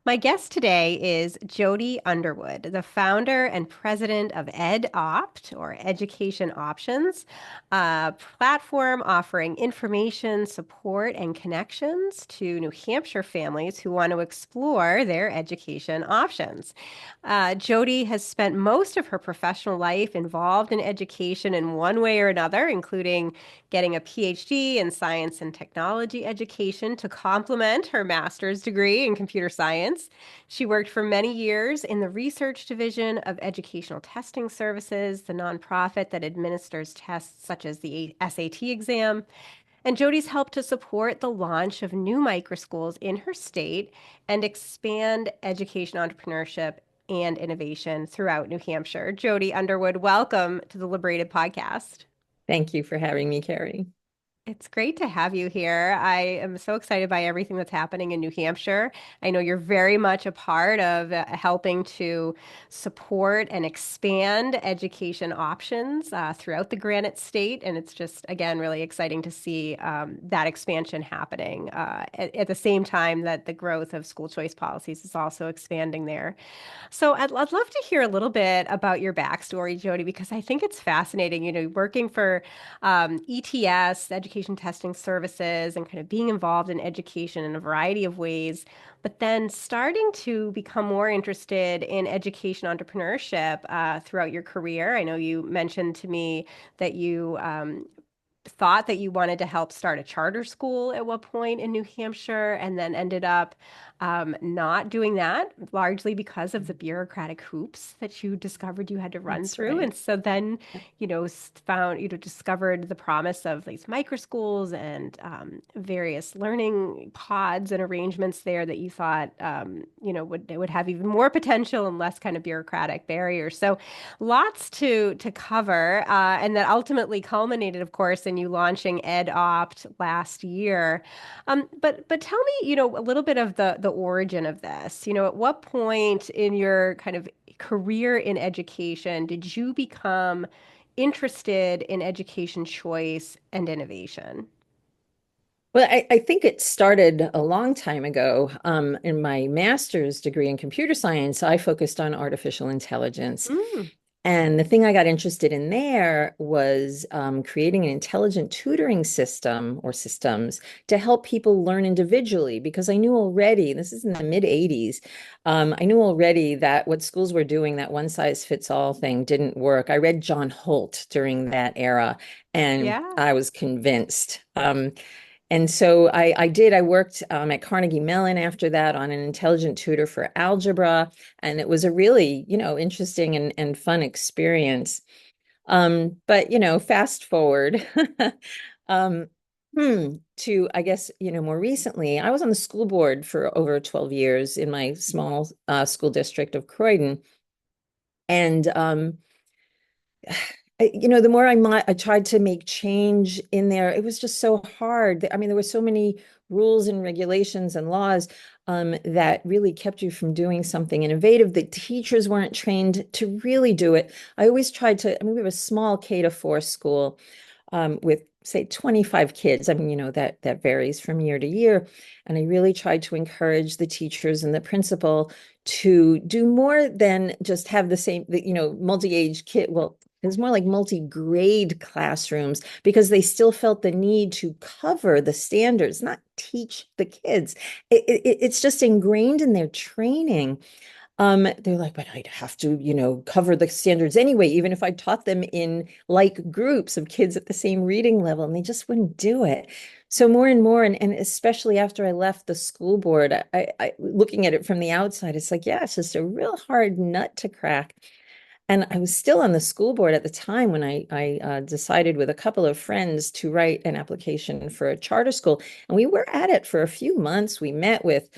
My guest today is Jody Underwood, the founder and president of EdOpt, or Education Options, a platform offering information, support, and connections to New Hampshire families who want to explore their education options. Jody has spent most of her professional life involved in education in one way or another, including getting a PhD in science and technology education to complement her master's degree in computer science. She worked for many years in the research division of Educational Testing Services, the nonprofit that administers tests such as the SAT exam. And Jody's helped to support the launch of new microschools in her state and expand education entrepreneurship and innovation throughout New Hampshire. Jody Underwood, welcome to the Liberated Podcast. Thank you for having me, Kerry. It's great to have you here. I am so excited by everything that's happening in New Hampshire. I know you're very much a part of helping to support and expand education options throughout the Granite State. And it's just, again, really exciting to see that expansion happening at the same time that the growth of school choice policies is also expanding there. So I'd love to hear a little bit about your backstory, Jody, because I think it's fascinating, working for ETS, Education Testing Services, and kind of being involved in education in a variety of ways, but then starting to become more interested in education entrepreneurship throughout your career. I know you mentioned to me that you thought that you wanted to help start a charter school at one point in New Hampshire and then ended up not doing that, largely because of the bureaucratic hoops that you discovered you had to run That's through. right. And so then, found, discovered the promise of these micro schools and various learning pods and arrangements there that you thought, would have even more potential and less kind of bureaucratic barriers. So lots to cover, and that ultimately culminated, of course, in you launching EdOpt last year. But tell me, a little bit of the origin of this. At what point in your kind of career in education did you become interested in education choice and innovation? Well, I think it started a long time ago. In my master's degree in computer science, I focused on artificial intelligence. Mm, And the thing I got interested in there was creating an intelligent tutoring system or systems to help people learn individually. Because I knew already, this is in the mid 80s, I knew already that what schools were doing, that one size fits all thing, didn't work. I read John Holt during that era, and yeah. I was convinced. And so I did. I worked at Carnegie Mellon after that on an intelligent tutor for algebra. And it was a really, interesting and fun experience. But, fast forward um, to, I guess, more recently, I was on the school board for over 12 years in my small school district of Croydon. And the more I tried to make change in there, it was just so hard. I mean, there were so many rules and regulations and laws that really kept you from doing something innovative. The teachers weren't trained to really do it. I always tried to, I mean, we have a small K to 4 school with, say, 25 kids. I mean, that varies from year to year. And I really tried to encourage the teachers and the principal to do more than just have the same, multi-age kid. Well, it was more like multi-grade classrooms because they still felt the need to cover the standards, not teach the kids. It's just ingrained in their training. They're like, but I'd have to, cover the standards anyway, even if I taught them in like groups of kids at the same reading level, and they just wouldn't do it. So more and more, and especially after I left the school board, looking at it from the outside, it's like, yeah, it's just a real hard nut to crack. And I was still on the school board at the time when I decided with a couple of friends to write an application for a charter school. And we were at it for a few months. We met with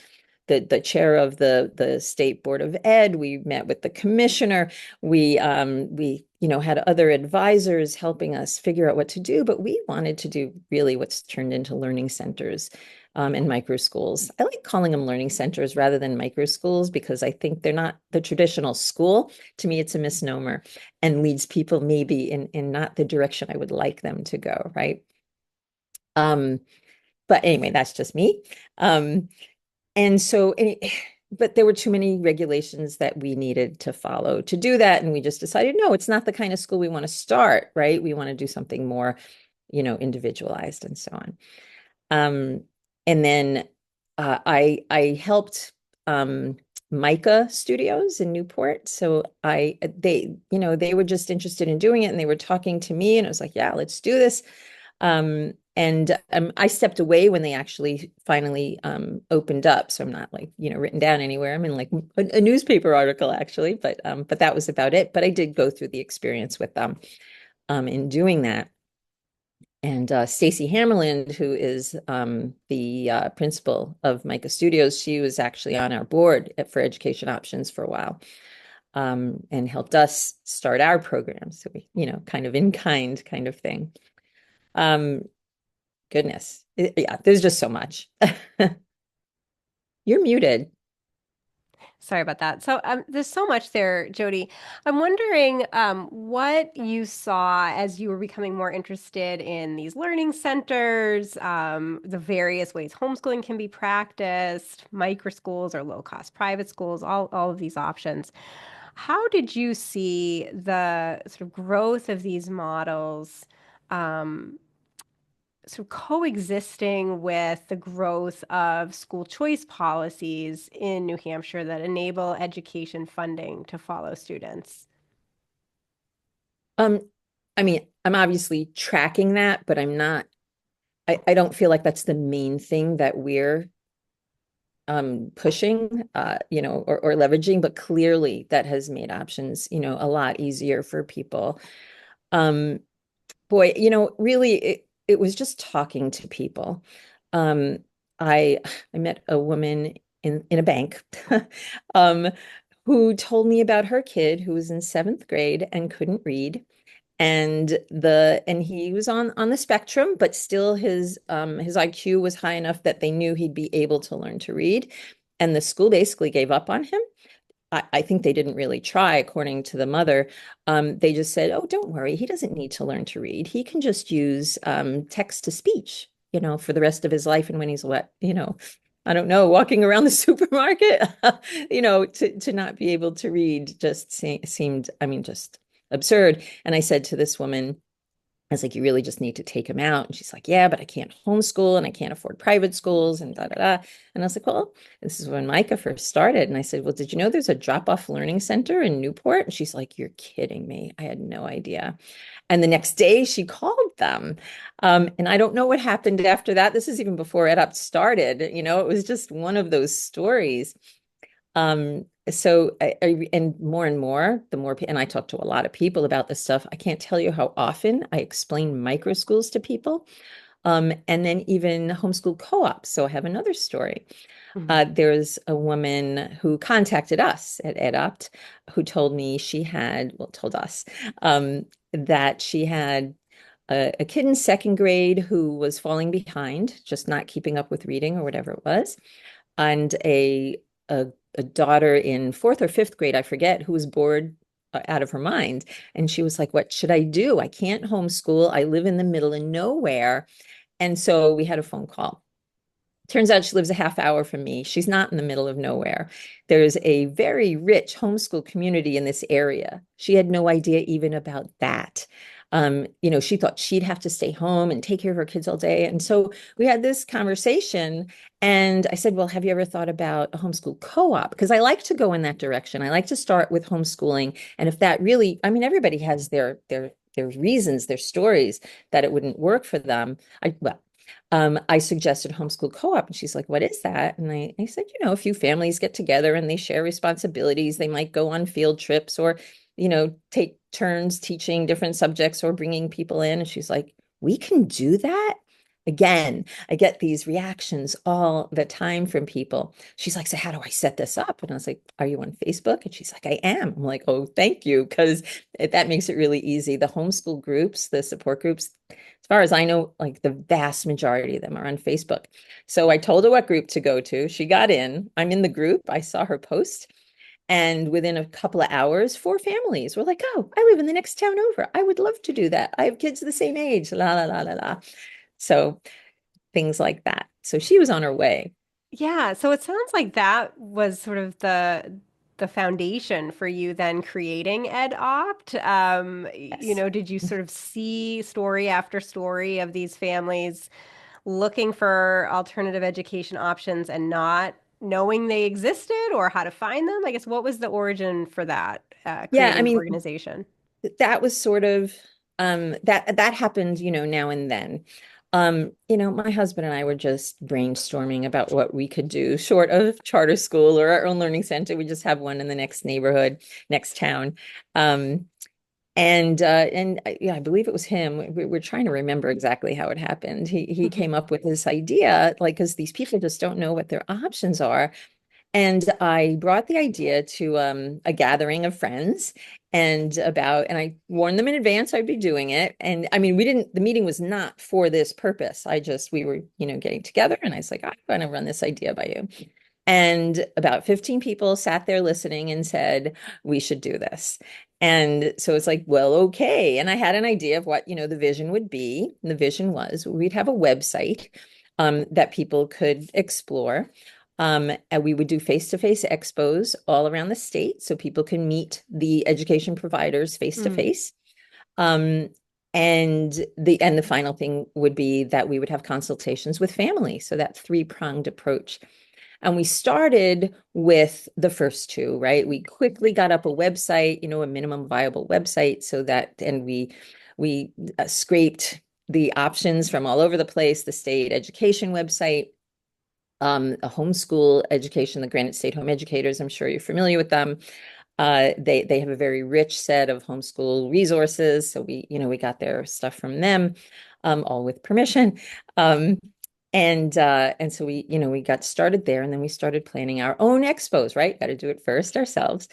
the chair of the state board of ed. We met with the commissioner. We had other advisors helping us figure out what to do, but we wanted to do really what's turned into learning centers and micro schools. I like calling them learning centers rather than micro schools because I think they're not the traditional school. To me, it's a misnomer and leads people maybe in not the direction I would like them to go, right? Um, but anyway, that's just me. And so but there were too many regulations that we needed to follow to do that. And we just decided, no, it's not the kind of school we want to start, right? We want to do something more, individualized and so on. Um, and then I helped Micah Studios in Newport. So they were just interested in doing it, and they were talking to me, and I was like, yeah, let's do this. And I stepped away when they actually finally opened up. So I'm not like, written down anywhere. I'm in like a newspaper article actually, but that was about it. But I did go through the experience with them in doing that. And Stacy Hammerland, who is the principal of Micah Studios, she was actually on our board for Education Options for a while, and helped us start our program. So we, kind of in kind kind of thing. Um, Goodness. Yeah, there's just so much. You're muted. Sorry about that. So there's so much there, Jody. I'm wondering what you saw as you were becoming more interested in these learning centers, the various ways homeschooling can be practiced, micro schools or low-cost private schools, all of these options. How did you see the sort of growth of these models um, sort of coexisting with the growth of school choice policies in New Hampshire that enable education funding to follow students? Um, I mean, I'm obviously tracking that, but I don't feel like that's the main thing that we're pushing, or leveraging, but clearly that has made options, a lot easier for people. Um, Boy, really it was just talking to people. Um, I I met a woman in a bank um, who told me about her kid who was in seventh grade and couldn't read. And he was on the spectrum, but still his IQ was high enough that they knew he'd be able to learn to read. And the school basically gave up on him. I think they didn't really try, according to the mother. They just said, "Oh, don't worry, he doesn't need to learn to read. He can just use text to speech, for the rest of his life." And when he's what, I don't know, walking around the supermarket, to not be able to read just seemed, I mean, just absurd. And I said to this woman, I was like, you really just need to take him out. And she's like, yeah, but I can't homeschool and I can't afford private schools and da da da. And I was like, well, this is when Micah first started. And I said, well, did you know there's a drop-off learning center in Newport? And she's like, you're kidding me. I had no idea. And the next day she called them. And I don't know what happened after that. This is even before EdUp started. It was just one of those stories. And more and more, and I talk to a lot of people about this stuff. I can't tell you how often I explain micro schools to people, and then even homeschool co-ops. So I have another story. Mhm. There's a woman who contacted us at EdOpt who told us that she had a kid in second grade who was falling behind, just not keeping up with reading or whatever it was, and a daughter in fourth or fifth grade, I forget, who was bored out of her mind. And she was like, what should I do? I can't homeschool. I live in the middle of nowhere. And so we had a phone call. Turns out she lives a half hour from me. She's not in the middle of nowhere. There's a very rich homeschool community in this area. She had no idea even about that. She thought she'd have to stay home and take care of her kids all day. And so we had this conversation, and I said, well, have you ever thought about a homeschool co-op? Because I like to go in that direction. I like to start with homeschooling. And if that really, I mean, everybody has their reasons, their stories that it wouldn't work for them. I suggested homeschool co-op, and she's like, what is that? And I said, a few families get together and they share responsibilities. They might go on field trips or, take turns teaching different subjects or bringing people in. And she's like, we can do that? Again, I get these reactions all the time from people. She's like, so how do I set this up? And I was like, are you on Facebook? And she's like, I am. I'm like, oh, thank you, because that makes it really easy. The homeschool groups, the support groups, as far as I know, like the vast majority of them are on Facebook. So I told her what group to go to. She got in. I'm in the group. I saw her post. And within a couple of hours, four families were like, oh, I live in the next town over. I would love to do that. I have kids the same age. La, la, la, la, la. So things like that. So she was on her way. Yeah, so it sounds like that was sort of the foundation for you then creating EdOpt. Yes. Did you sort of see story after story of these families looking for alternative education options and not knowing they existed or how to find them? I guess what was the origin for that, Yeah, I creating the mean, organization? that was sort of that happened, now and then. My husband and I were just brainstorming about what we could do short of charter school or our own learning center. We just have one in the next neighborhood, next town. Um, yeah, I believe it was him. We're trying to remember exactly how it happened. He came up with this idea, like, because these people just don't know what their options are. And I brought the idea to a gathering of friends and I warned them in advance I'd be doing it. And I mean, the meeting was not for this purpose. We were, getting together and I was like, I'm going to run this idea by you. And about 15 people sat there listening and said, we should do this. And so it's like, well, okay. And I had an idea of what, the vision would be. And the vision was we'd have a website that people could explore. And we would do face-to-face expos all around the state so people can meet the education providers face to Mm. face. Um, and the final thing would be that we would have consultations with family. So that three-pronged approach. And we started with the first two, right? We quickly got up a website, a minimum viable website, and we scraped the options from all over the place, the state education website, a homeschool education, the Granite State Home Educators. I'm sure you're familiar with them. They have a very rich set of homeschool resources, so we got their stuff from them, all with permission. Um, and so we got started there, and then we started planning our own expos, right? Got to do it first ourselves.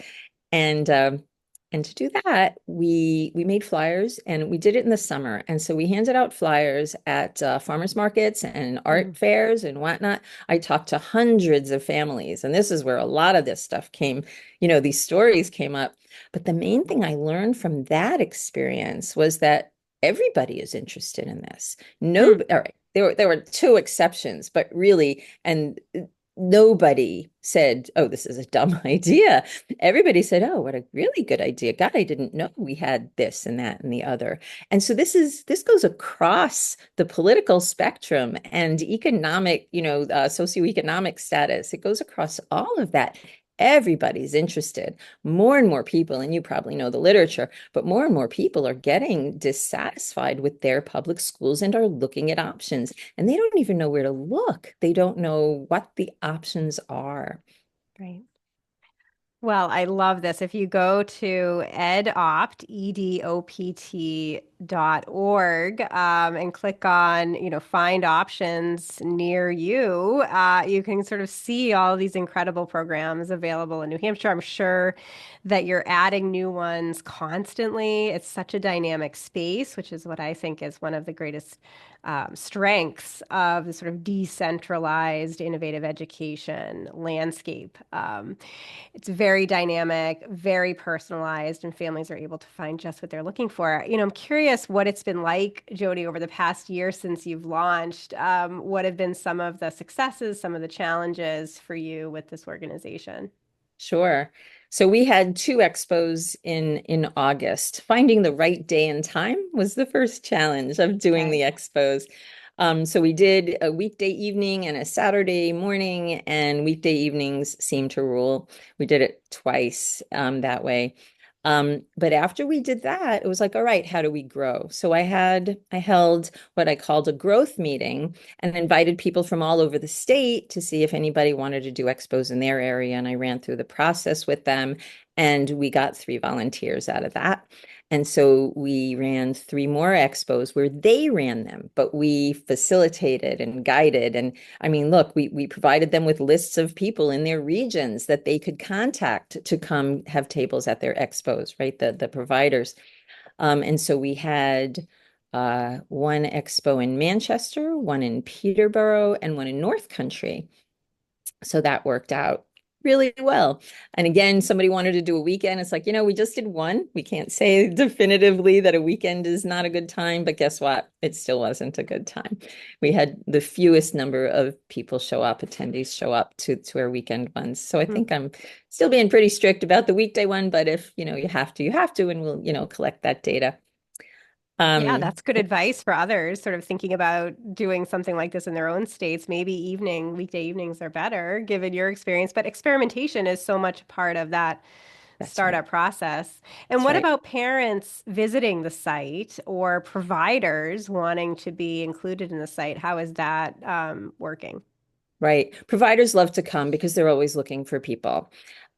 And and to do that, we made flyers, and we did it in the summer. And so we handed out flyers at farmers markets and art Mm. fairs and whatnot. I talked to hundreds of families, and this is where a lot of this stuff came, these stories came up. But the main thing I learned from that experience was that everybody is interested in this. No, Hmm. all right. There were two exceptions, but really, and nobody said, "Oh, this is a dumb idea." Everybody said, "Oh, what a really good idea. God, I didn't know we had this and that and the other." And so this goes across the political spectrum and economic, socioeconomic status. It goes across all of that. Everybody's interested. More and more people, and you probably know the literature, but more and more people are getting dissatisfied with their public schools and are looking at options. And they don't even know where to look. They don't know what the options are. Right. Well, I love this. If you go to edopt, edopt.org, and click on, find options near you, you can sort of see all these incredible programs available in New Hampshire. I'm sure that you're adding new ones constantly. It's such a dynamic space, which is what I think is one of the greatest strengths of the sort of decentralized, innovative education landscape. It's very dynamic, very personalized, and families are able to find just what they're looking for. I'm curious what it's been like, Jody, over the past year since you've launched. What have been some of the successes, some of the challenges for you with this organization? Sure. So we had two expos in August. Finding the right day and time was the first challenge of doing Okay. the expos. So we did a weekday evening and a Saturday morning, and weekday evenings seemed to rule. We did it twice that way. But after we did that, it was like, all right, how do we grow? So I held what I called a growth meeting and invited people from all over the state to see if anybody wanted to do expos in their area. And I ran through the process with them, and we got 3 volunteers out of that. And so we ran 3 more expos where they ran them, but we facilitated and guided. And I mean, look, we provided them with lists of people in their regions that they could contact to come have tables at their expos, right? The providers. And so we had one expo in Manchester, one in Peterborough, and one in North Country. So that worked out. really well. And again, somebody wanted to do a weekend. It's like, we just did one. We can't say definitively that a weekend is not a good time, but guess what? It still wasn't a good time. We had the fewest number of people show up, attendees show up to our weekend ones. So I think I'm still being pretty strict about the weekday one, but if, you have to, you have to, and we'll, collect that data. Yeah, Um, that's good advice for others, sort of thinking about doing something like this in their own states. Maybe weekday evenings are better given your experience, but experimentation is so much a part of that that's right. startup process. And That's what right. about parents visiting the site or providers wanting to be included in the site? How is that working? Right. Providers love to come because they're always looking for people.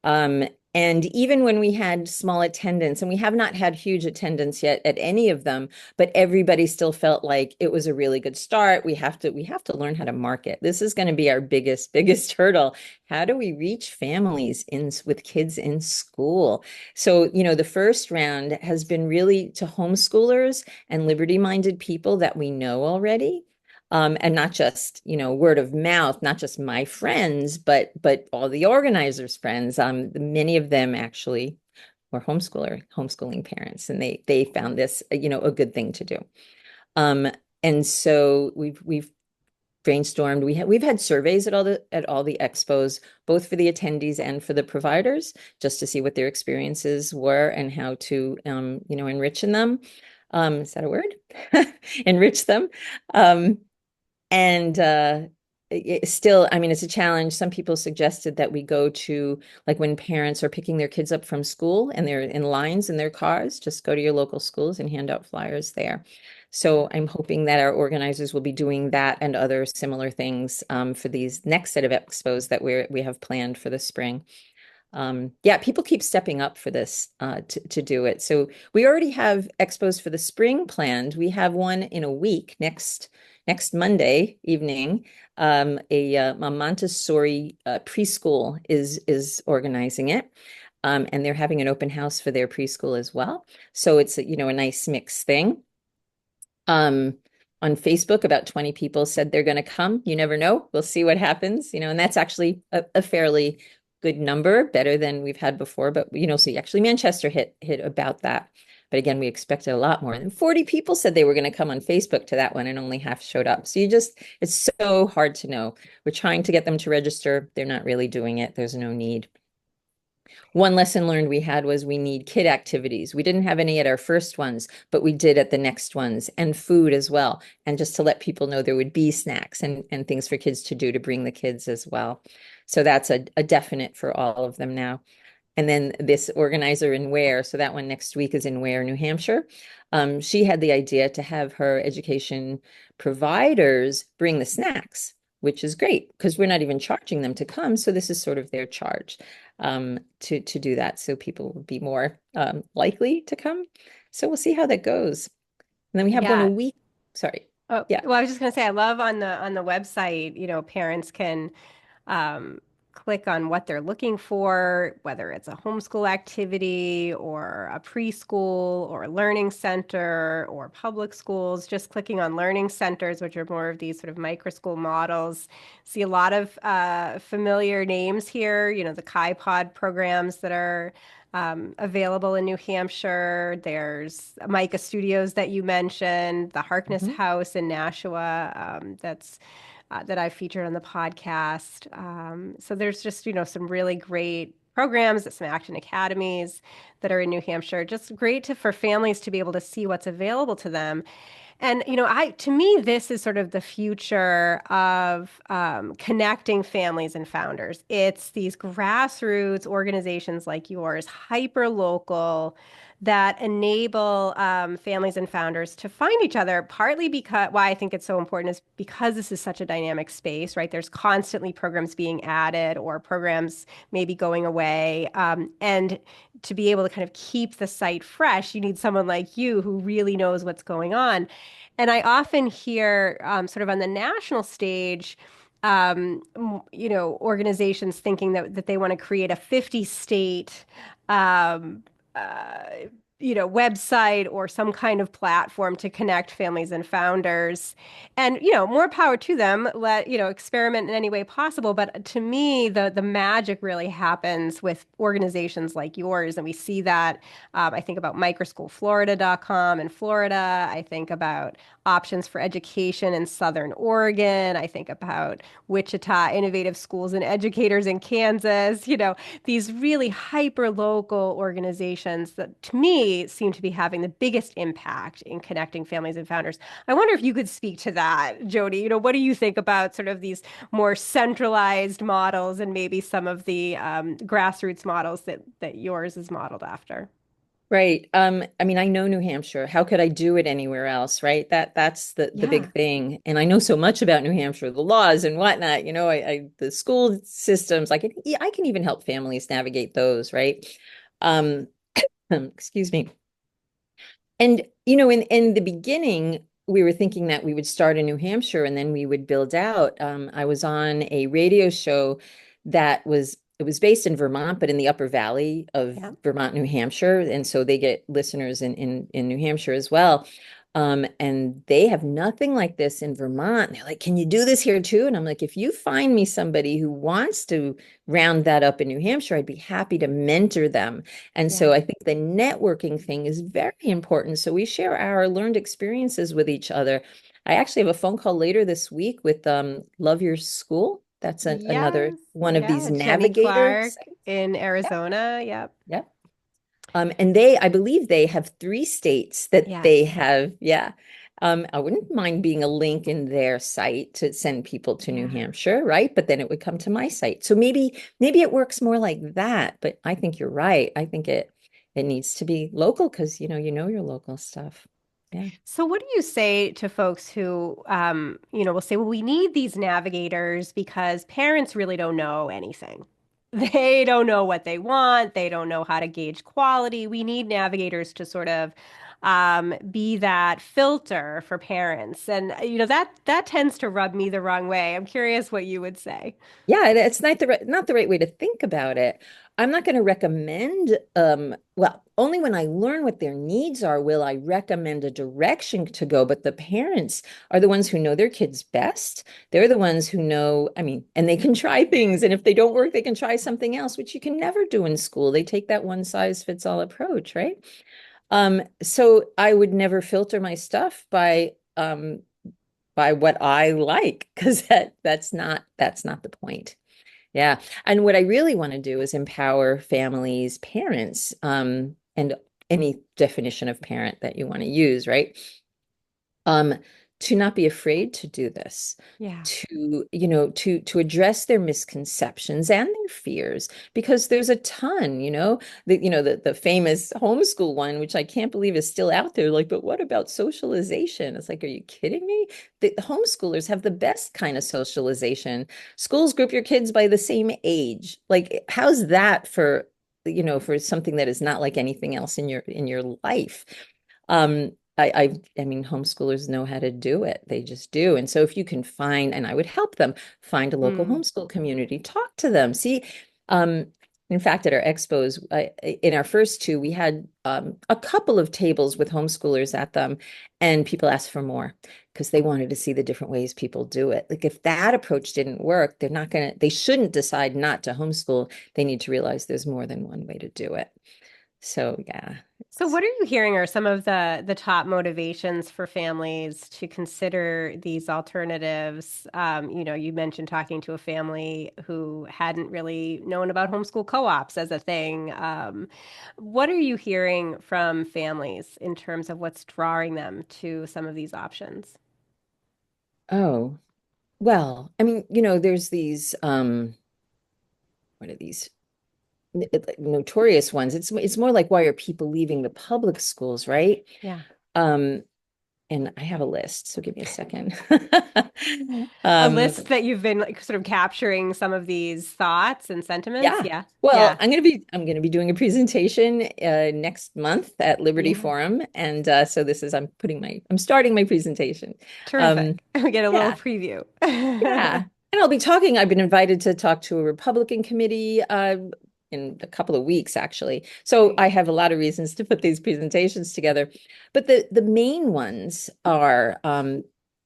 Um, and even when we had small attendance, and we have not had huge attendance yet at any of them, but everybody still felt like it was a really good start. We have to learn how to market. This is going to be our biggest hurdle. How do we reach families with kids in school? So, the first round has been really to homeschoolers and liberty-minded people that we know already. And not just, word of mouth, not just my friends, but all the organizers' friends. Many of them actually were homeschooling parents, and they found this, a good thing to do. Um, and so we've brainstormed. We've had surveys at all the expos, both for the attendees and for the providers, just to see what their experiences were and how to, enrich in them. Is that a word? Enrich them. Um, and still, I mean, it's a challenge. Some people suggested that we go to, like, when parents are picking their kids up from school and they're in lines in their cars, just go to your local schools and hand out flyers there. So I'm hoping that our organizers will be doing that and other similar things for these next set of expos that we have planned for the spring. Yeah, people keep stepping up for this to do it. So we already have expos for the spring planned. We have one in a week next Monday evening. A Montessori preschool is organizing it, and they're having an open house for their preschool as well. So it's a nice mixed thing. Um, on Facebook, about 20 people said they're going to come. You never know. We'll see what happens, and that's actually a fairly good number, better than we've had before. But, so actually Manchester hit about that. But again, we expected a lot more. And 40 people said they were going to come on Facebook to that one, and only half showed up. So it's so hard to know. We're trying to get them to register. They're not really doing it. There's no need. One lesson learned we had was we need kid activities. We didn't have any at our first ones, but we did at the next ones, and food as well. And just to let people know there would be snacks and things for kids to do to bring the kids as well. So that's a definite for all of them now. And then this organizer in Ware, so that one next week is in Ware, New Hampshire. She had the idea to have her education providers bring the snacks, which is great because we're not even charging them to come. So this is sort of their charge to do that. So people will be more likely to come. So we'll see how that goes. And then we have one a Yeah. week. Sorry. Oh, Yeah. well, I was just going to say, I love on the website, parents can um, click on what they're looking for, whether it's a homeschool activity or a preschool or a learning center or public schools. Just clicking on learning centers, which are more of these sort of micro school models. See a lot of familiar names here, the Kai Pod programs that are available in New Hampshire. There's Micah Studios that you mentioned, the Harkness Mhm. House in Nashua, that I featured on the podcast. So there's just, some really great programs, some action academies that are in New Hampshire. Just great for families to be able to see what's available to them. And, to me, this is sort of the future of connecting families and founders. It's these grassroots organizations like yours, hyper local, that enable families and founders to find each other. Partly because why I think it's so important is because this is such a dynamic space, right? There's constantly programs being added or programs maybe going away. And to be able to kind of keep the site fresh, you need someone like you who really knows what's going on. And I often hear, sort of on the national stage, organizations thinking that they want to create a 50 state um, uh, website or some kind of platform to connect families and founders. And, more power to them. Experiment in any way possible. But to me, the magic really happens with organizations like yours. And we see that. I think about microschoolflorida.com in Florida. I think about options for education in Southern Oregon. I think about Wichita Innovative Schools and Educators in Kansas. These really hyper local organizations that to me seem to be having the biggest impact in connecting families and founders. I wonder if you could speak to that, Jody. What do you think about sort of these more centralized models and maybe some of the grassroots models that yours is modeled after? Right. I mean, I know New Hampshire. How could I do it anywhere else, right? That's the Yeah. big thing. And I know so much about New Hampshire, the laws and whatnot, the school systems, yeah, I can even help families navigate those, right? Um, excuse me. And in the beginning, we were thinking that we would start in New Hampshire and then we would build out. I was on a radio show that was it was based in Vermont, but in the Upper Valley of Yeah. Vermont, New Hampshire, and so they get listeners in New Hampshire as well. And they have nothing like this in Vermont. They're like, "Can you do this here too?" And I'm like, "If you find me somebody who wants to round that up in New Hampshire, I'd be happy to mentor them." And Yeah. so I think the networking thing is very important. So we share our learned experiences with each other. I actually have a phone call later this week with Love Your School. That's another Yes. one of these Yeah. Jenny navigators. Clark in Yep. Arizona. Yep. Yep. And I believe they have 3 states that they Yes. have. Yeah. I wouldn't mind being a link in their site to send people to New Yeah. Hampshire, right? But then it would come to my site. So maybe it works more like that. But I think you're right. I think it needs to be local because you know your local stuff. Yeah. So, what do you say to folks who, will say, well, we need these navigators because parents really don't know anything. They don't know what they want. They don't know how to gauge quality. We need navigators to sort of be that filter for parents. And, that tends to rub me the wrong way. I'm curious what you would say. Yeah, it's not the right way to think about it. I'm not going to recommend, well, only when I learn what their needs are will I recommend a direction to go. But the parents are the ones who know their kids best. They're the ones who know, I mean, and they can try things. And if they don't work, they can try something else, which you can never do in school. They take that one size fits all approach, right? So I would never filter my stuff by what I like, because that's not the point. Yeah. And what I really want to do is empower families, parents, and any definition of parent that you want to use, right? um, to not be afraid to do this, Yeah. to address their misconceptions and their fears, because there's a ton, the famous homeschool one, which I can't believe is still out there. Like, but what about socialization? It's like, are you kidding me? The homeschoolers have the best kind of socialization. Schools group your kids by the same age. Like, how's that for something that is not like anything else in your life? I mean, homeschoolers know how to do it. They just do. And so if you can find, and I would help them find a local Mm. homeschool community, talk to them. See, um, in fact, at our expos, in our first two, we had a couple of tables with homeschoolers at them, and people asked for more because they wanted to see the different ways people do it. Like, if that approach didn't work, they shouldn't decide not to homeschool. They need to realize there's more than one way to do it. So yeah, So, what are you hearing are some of the top motivations for families to consider these alternatives? You mentioned talking to a family who hadn't really known about homeschool co-ops as a thing. What are you hearing from families in terms of what's drawing them to some of these options? oh, well, I mean, there's these what are these like notorious ones? It's more like, why are people leaving the public schools, right? Yeah. Um, and I have a list, so give me a second. A Um, list that you've been like sort of capturing some of these thoughts and sentiments. yeah. Yeah. Well, Yeah. I'm gonna be doing a presentation next month at Liberty Yeah. Forum, and so I'm starting my presentation. Um, Terrific. We get a little yeah. preview. Yeah. And I've been invited to talk to a Republican committee in a couple of weeks, actually. So Great. I have a lot of reasons to put these presentations together. But the main ones are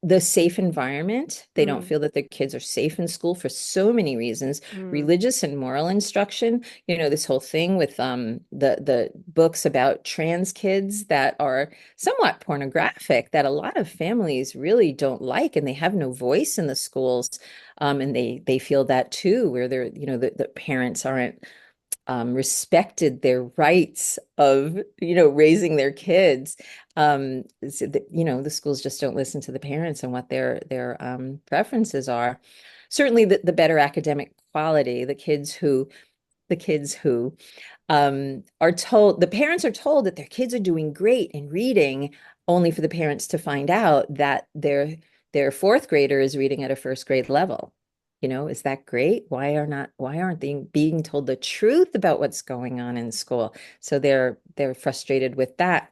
the safe environment. They don't Mm, feel that their kids are safe in school for so many reasons. mm, Religious and moral instruction, this whole thing with the books about trans kids that are somewhat pornographic that a lot of families really don't like, and they have no voice in the schools. And they feel that too, where they're, the parents aren't respected their rights of, raising their kids. So the schools just don't listen to the parents and what their preferences are. Certainly the better academic quality, the kids who are told, the parents are told that their kids are doing great in reading, only for the parents to find out that their fourth grader is reading at a first grade level. Is that great? Why aren't they being told the truth about what's going on in school? So they're frustrated with that.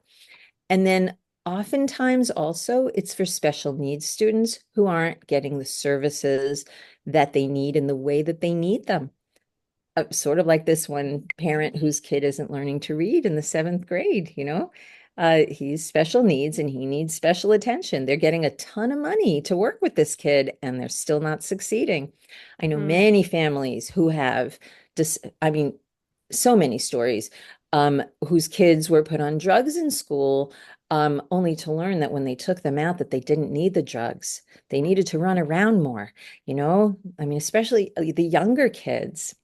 And then oftentimes also it's for special needs students who aren't getting the services that they need in the way that they need them. Sort of like this one parent whose kid isn't learning to read in the seventh grade. He's special needs and he needs special attention. They're getting a ton of money to work with this kid and they're still not succeeding. I know mm, many families who have I mean, so many stories, whose kids were put on drugs in school, only to learn that when they took them out, that they didn't need the drugs. They needed to run around more. I mean, especially the younger kids.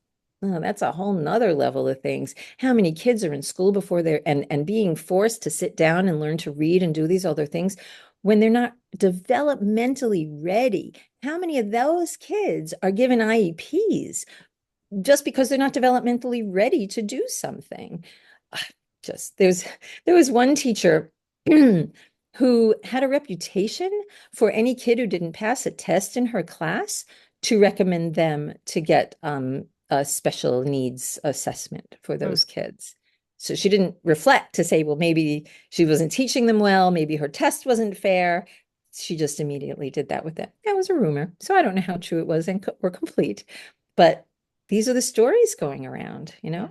Oh, that's a whole nother level of things. How many kids are in school before they're and being forced to sit down and learn to read and do these other things when they're not developmentally ready? How many of those kids are given IEPs just because they're not developmentally ready to do something? Just there was one teacher who had a reputation for any kid who didn't pass a test in her class to recommend them to get a special needs assessment for mm. those kids. So she didn't reflect to say, well, maybe she wasn't teaching them well, maybe her test wasn't fair. She just immediately did that with them. That was a rumor. So I don't know how true it was or complete, but these are the stories going around. Yeah.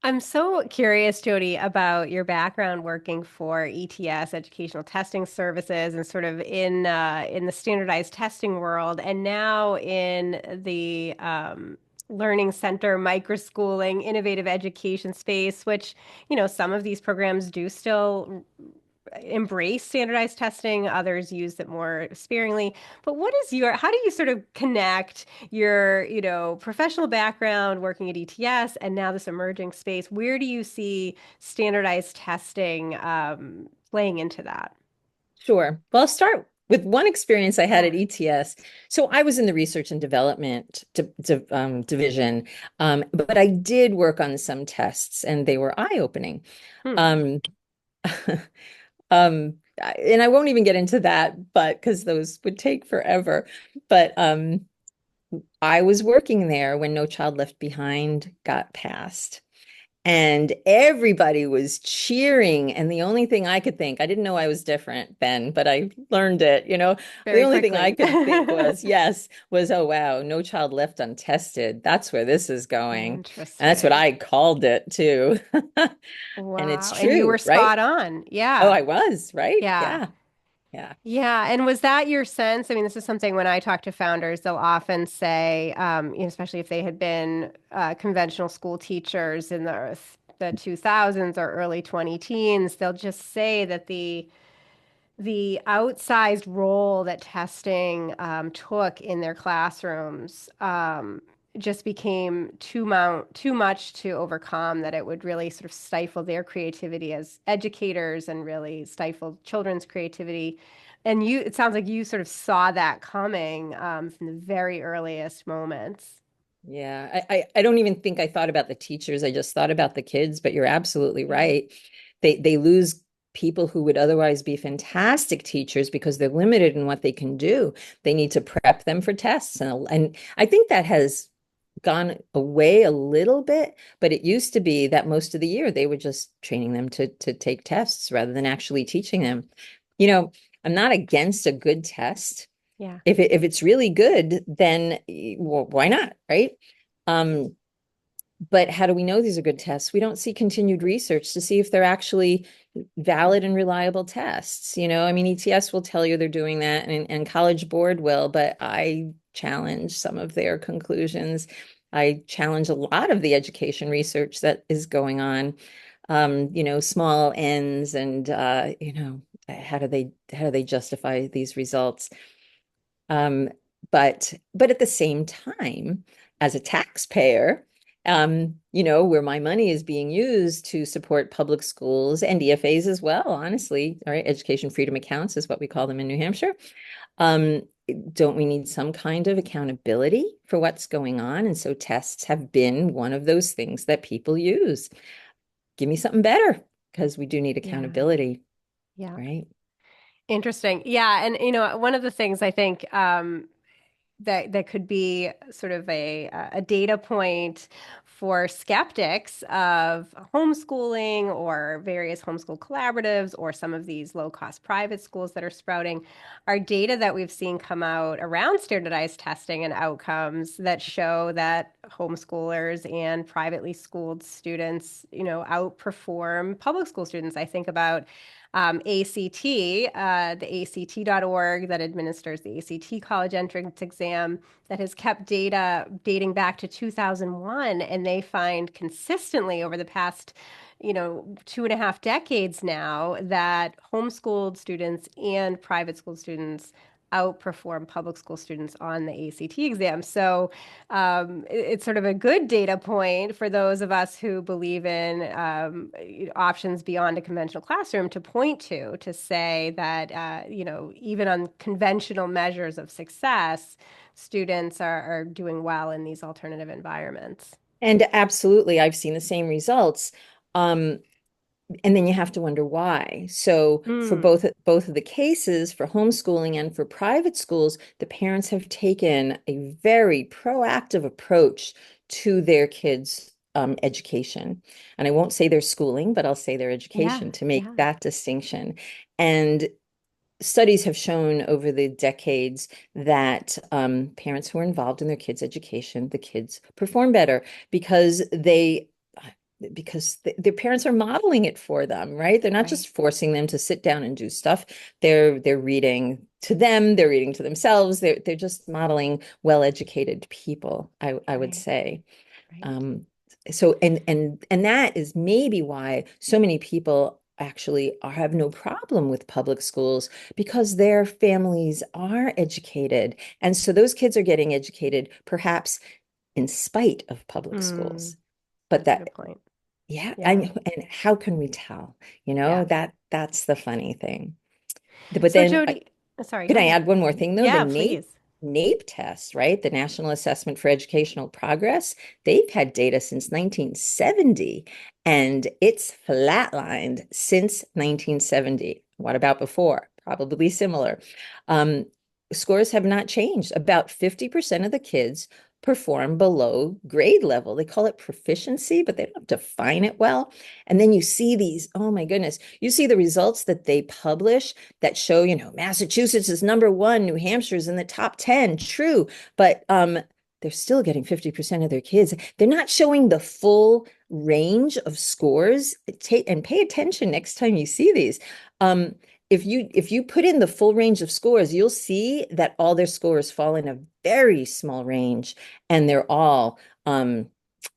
I'm so curious, Jody, about your background working for ETS, Educational Testing Services, and sort of in the standardized testing world, and now in the learning center, microschooling, innovative education space, which, some of these programs do still embrace standardized testing, others use it more sparingly. But how do you sort of connect your, professional background working at ETS and now this emerging space? Where do you see standardized testing playing into that? Sure. Well, I'll start with one experience I had Yeah. at ETS. So I was in the research and development division, but I did work on some tests, and they were eye-opening. Hmm. Um, and I won't even get into that, but because those would take forever. But I was working there when No Child Left Behind got passed. And everybody was cheering. And the only thing I could think, I didn't know I was different then, but I learned it. The Very only thing I quickly. could think was, yes, oh, wow, no child left untested. That's where this is going. And that's what Interesting. I called it too. And it's Wow. And you were true, right? spot on. Oh, Yeah. I was, right? Yeah. Yeah. Yeah. Yeah, and was that your sense? I mean, this is something when I talk to founders, they'll often say, especially if they had been conventional school teachers in the 2000s or early 20 teens, they'll just say that the outsized role that testing took in their classrooms just became too much to overcome, that it would really sort of stifle their creativity as educators and really stifle children's creativity. And it sounds like you sort of saw that coming from the very earliest moments. Yeah, I don't even think I thought about the teachers. I just thought about the kids, but you're absolutely Yeah. right. They lose people who would otherwise be fantastic teachers because they're limited in what they can do. They need to prep them for tests. And I think that has gone away a little bit, but it used to be that most of the year they were just training them to take tests rather than actually teaching them. You know, I'm not against a good test. Yeah. If it's really good, then well, why not, right? Um, But how do we know these are good tests? We don't see continued research to see if they're actually valid and reliable tests. I mean, ETS will tell you they're doing that, and College Board will, but I challenge some of their conclusions. I challenge a lot of the education research that is going on. Small ends, and how do they justify these results? Um, but at the same time, as a taxpayer, where my money is being used to support public schools and EFAs as well, honestly, all right, education freedom accounts is what we call them in New Hampshire. Um, don't we need some kind of accountability for what's going on? And so tests have been one of those things that people use. Give me something better, because we do need Yeah. accountability, Yeah. right? Interesting. Yeah. And, one of the things I think that could be sort of a data point for skeptics of homeschooling or various homeschool collaboratives or some of these low-cost private schools that are sprouting are data that we've seen come out around standardized testing and outcomes that show that homeschoolers and privately schooled students, outperform public school students. I think about ACT, the ACT.org that administers the ACT college entrance exam that has kept data dating back to 2001. And they find consistently over the past, 2.5 decades now that homeschooled students and private school students outperform public school students on the ACT exam. So it's sort of a good data point for those of us who believe in options beyond a conventional classroom to point to say that, even on conventional measures of success, students are doing well in these alternative environments. And absolutely, I've seen the same results. Um, and then you have to wonder why. So for Hmm. both of the cases, for homeschooling and for private schools, the parents have taken a very proactive approach to their kids' education. And I won't say their schooling, but I'll say their Yeah, education to make yeah, that distinction. And studies have shown over the decades that parents who are involved in their kids' education, the kids perform better because their parents are modeling it for them, right? They're not right, just forcing them to sit down and do stuff. They're reading to them, they're reading to themselves. They're just modeling well-educated people, I would right, say. right. Um, and that is maybe why so many people actually have no problem with public schools, because their families are educated. And so those kids are getting educated perhaps in spite of public Mm, schools. But that's a that, good point. yeah, Yeah, and how can we tell? yeah. That's the funny thing. But So then Jody, sorry, can go I ahead. add one more thing though? The Yeah, NAEP please. NAEP test, right? The National Assessment for Educational Progress, they've had data since 1970, and it's flatlined since 1970. What about before? Probably similar. Um, Scores have not changed. About 50% of the kids perform below grade level. They call it proficiency, but they don't define it well. And then you see these, oh my goodness, you see the results that they publish that show, Massachusetts is number one, New Hampshire's in the top 10. True, but they're still getting 50% of their kids. They're not showing the full range of scores. And pay attention next time you see these. Um, if you put in the full range of scores, you'll see that all their scores fall in a very small range, and they're all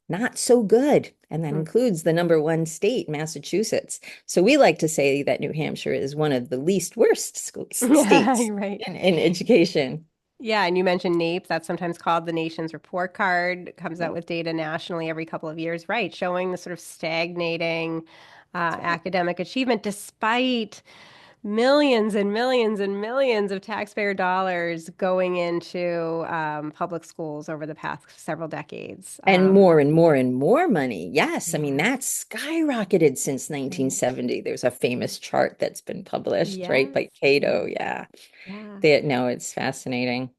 not so good. And that Hmm. includes the number one state, Massachusetts. So we like to say that New Hampshire is one of the least worst Yeah, states you're right. in education. Yeah, and you mentioned NAEP. That's sometimes called the nation's report card. It comes out with data nationally every couple of years, right? Showing the sort of stagnating academic achievement despite millions and millions and millions of taxpayer dollars going into public schools over the past several decades. And more and more and more money. Yes, I mean, Yeah, that's skyrocketed since right. 1970. There's a famous chart that's been published, right, Yes, by Cato. yes, Yeah. yeah. No, it's fascinating.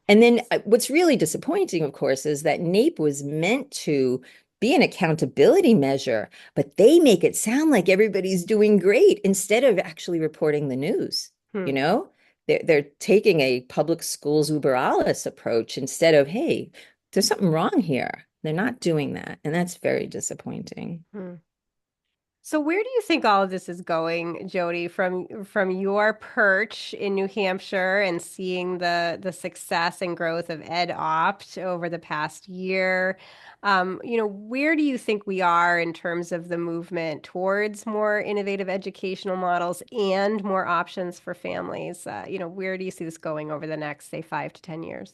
And then what's really disappointing, of course, is that NAEP was meant to be an accountability measure, but they make it sound like everybody's doing great instead of actually reporting the news. Hmm. You know, they're taking a public schools uber alles approach instead of, hey, there's something wrong here. They're not doing that, and that's very disappointing. Hmm. So where do you think all of this is going, Jody, from your perch in New Hampshire and seeing the success and growth of EdOpt over the past year? Where do you think we are in terms of the movement towards more innovative educational models and more options for families? Where do you see this going over the next, say, 5 to 10 years?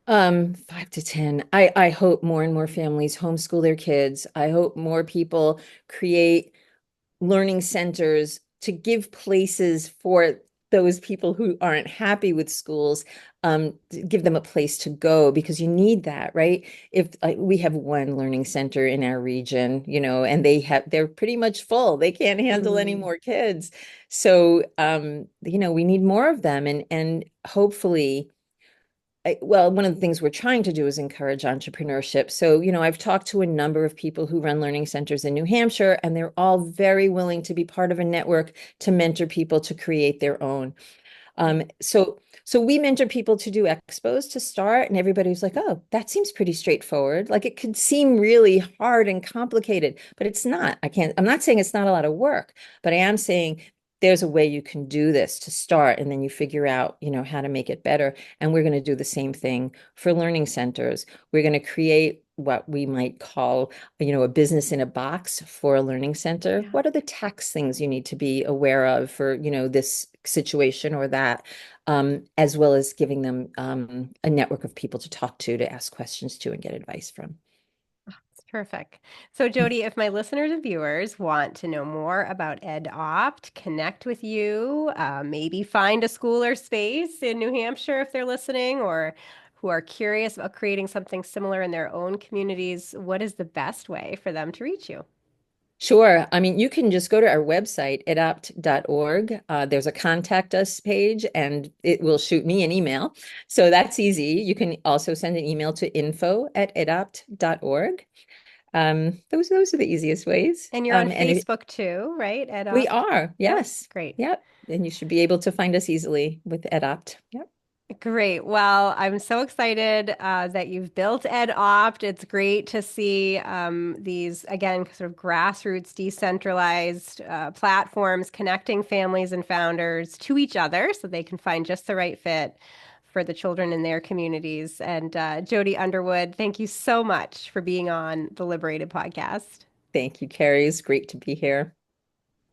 5 to 10. I hope more and more families homeschool their kids. I hope more people create learning centers to give places for those people who aren't happy with schools, to give them a place to go because you need that, right? If we have one learning center in our region, and they're pretty much full. They can't handle any Mm, more kids. So, we need more of them and hopefully well, one of the things we're trying to do is encourage entrepreneurship. So, I've talked to a number of people who run learning centers in New Hampshire, and they're all very willing to be part of a network to mentor people to create their own. So we mentor people to do expos to start, and everybody was like, "Oh, that seems pretty straightforward." Like it could seem really hard and complicated, but it's not. I'm not saying it's not a lot of work, but I am saying there's a way you can do this to start, and then you figure out, how to make it better. And we're going to do the same thing for learning centers. We're going to create what we might call, a business in a box for a learning center. yeah. What are the tax things you need to be aware of for, this situation or that? As well as giving them a network of people to talk to ask questions to, and get advice from. It's terrific. So, Jody, if my listeners and viewers want to know more about EdOpt, connect with you, maybe find a school or space in New Hampshire if they're listening, or who are curious about creating something similar in their own communities, what is the best way for them to reach you? Sure. I mean, you can just go to our website, adopt.org. There's a contact us page, and it will shoot me an email. So that's easy. You can also send an email to info@adopt.org. Those are the easiest ways. And you're on And Facebook too, right? we EdOpt. are, Yep, yes. great. Yep. And you should be able to find us easily with Adopt. Yep. Great. Well, I'm so excited that you've built EdOpt. It's great to see these, again, sort of grassroots, decentralized platforms connecting families and founders to each other so they can find just the right fit for the children in their communities. And Jody Underwood, thank you so much for being on the Liberated podcast. Thank you, Kerry. It's great to be here.